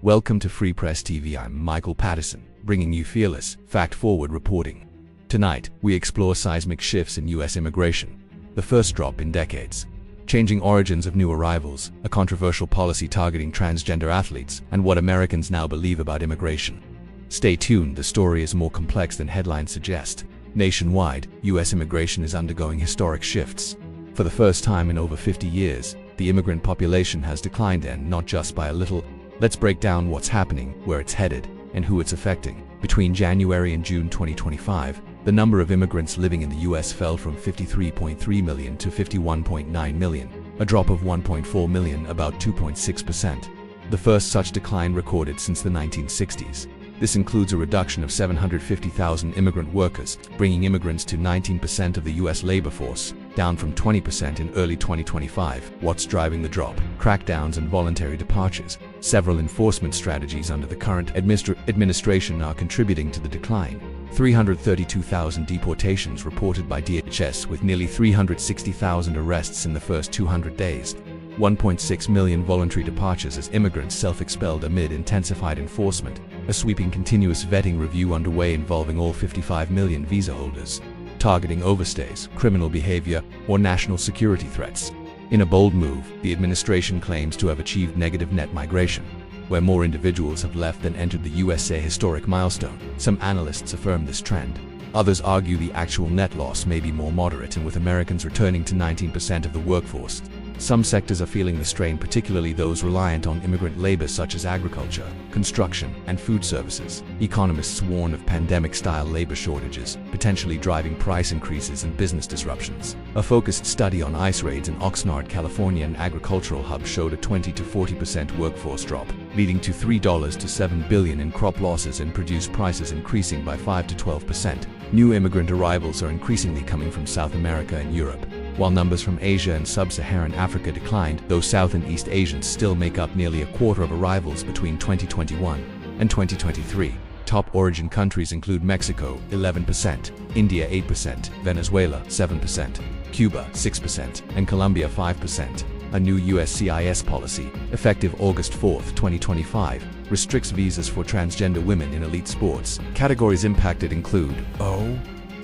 Welcome to Free Press TV. I'm Michael Patterson, bringing you fearless, fact-forward reporting. Tonight, we explore seismic shifts in U.S. immigration, the first drop in decades, changing origins of new arrivals, a controversial policy targeting transgender athletes, and what Americans now believe about immigration. Stay tuned, the story is more complex than headlines suggest. Nationwide, U.S. immigration is undergoing historic shifts. For the first time in over 50 years, the immigrant population has declined, and not just by a little. Let's break down what's happening, where it's headed, and who it's affecting. Between January and June 2025, the number of immigrants living in the U.S. fell from 53.3 million to 51.9 million, a drop of 1.4 million, about 2.6%. The first such decline recorded since the 1960s. This includes a reduction of 750,000 immigrant workers, bringing immigrants to 19% of the U.S. labor force, down from 20% in early 2025. What's driving the drop? Crackdowns and voluntary departures. Several enforcement strategies under the current administration are contributing to the decline. 332,000 deportations reported by DHS, with nearly 360,000 arrests in the first 200 days. 1.6 million voluntary departures as immigrants self-expelled amid intensified enforcement. A sweeping continuous vetting review underway involving all 55 million visa holders, targeting overstays, criminal behavior, or national security threats. In a bold move, the administration claims to have achieved negative net migration, where more individuals have left than entered the USA, historic milestone. Some analysts affirm this trend. Others argue the actual net loss may be more moderate, and with Americans returning to 19% of the workforce, some sectors are feeling the strain, particularly those reliant on immigrant labor such as agriculture, construction, and food services. Economists warn of pandemic-style labor shortages, potentially driving price increases and business disruptions. A focused study on ICE raids in Oxnard, California, and agricultural hubs showed a 20 to 40% workforce drop, leading to $3 to $7 billion in crop losses and produce prices increasing by 5 to 12%. New immigrant arrivals are increasingly coming from South America and Europe, while numbers from Asia and sub-Saharan Africa declined, though South and East Asians still make up nearly a quarter of arrivals between 2021 and 2023. Top origin countries include Mexico, 11%, India, 8%, Venezuela, 7%, Cuba, 6%, and Colombia, 5%. A new USCIS policy, effective August 4, 2025, restricts visas for transgender women in elite sports. Categories impacted include O,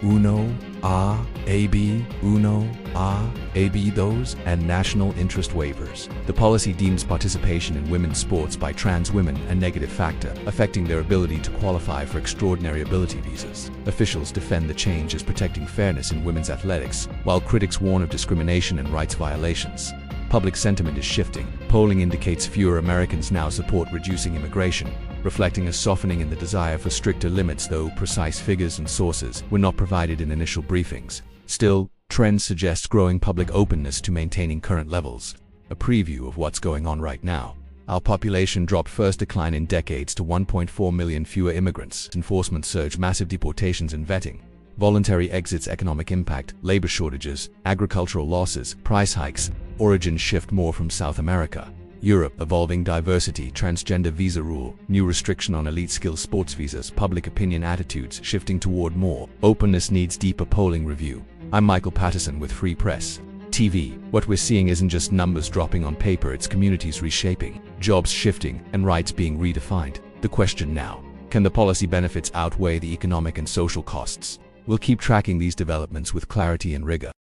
Uno, A, AB, Uno, A, AB, those, and national interest waivers. The policy deems participation in women's sports by trans women a negative factor, affecting their ability to qualify for extraordinary ability visas. Officials defend the change as protecting fairness in women's athletics, while critics warn of discrimination and rights violations. Public sentiment is shifting. Polling indicates fewer Americans now support reducing immigration, reflecting a softening in the desire for stricter limits, though precise figures and sources were not provided in initial briefings. Still, trends suggest growing public openness to maintaining current levels. A preview of what's going on right now. Our population dropped, first decline in decades, to 1.4 million fewer immigrants. Enforcement surge, massive deportations and vetting. Voluntary exits, economic impact, labor shortages, agricultural losses, price hikes, origins shift more from South America. Europe, evolving diversity, transgender visa rule, new restriction on elite skill sports visas, public opinion attitudes shifting toward more openness needs deeper polling review. I'm Michael Patterson with Free Press TV. What we're seeing isn't just numbers dropping on paper, it's communities reshaping, jobs shifting, and rights being redefined. The question now, can the policy benefits outweigh the economic and social costs? We'll keep tracking these developments with clarity and rigor.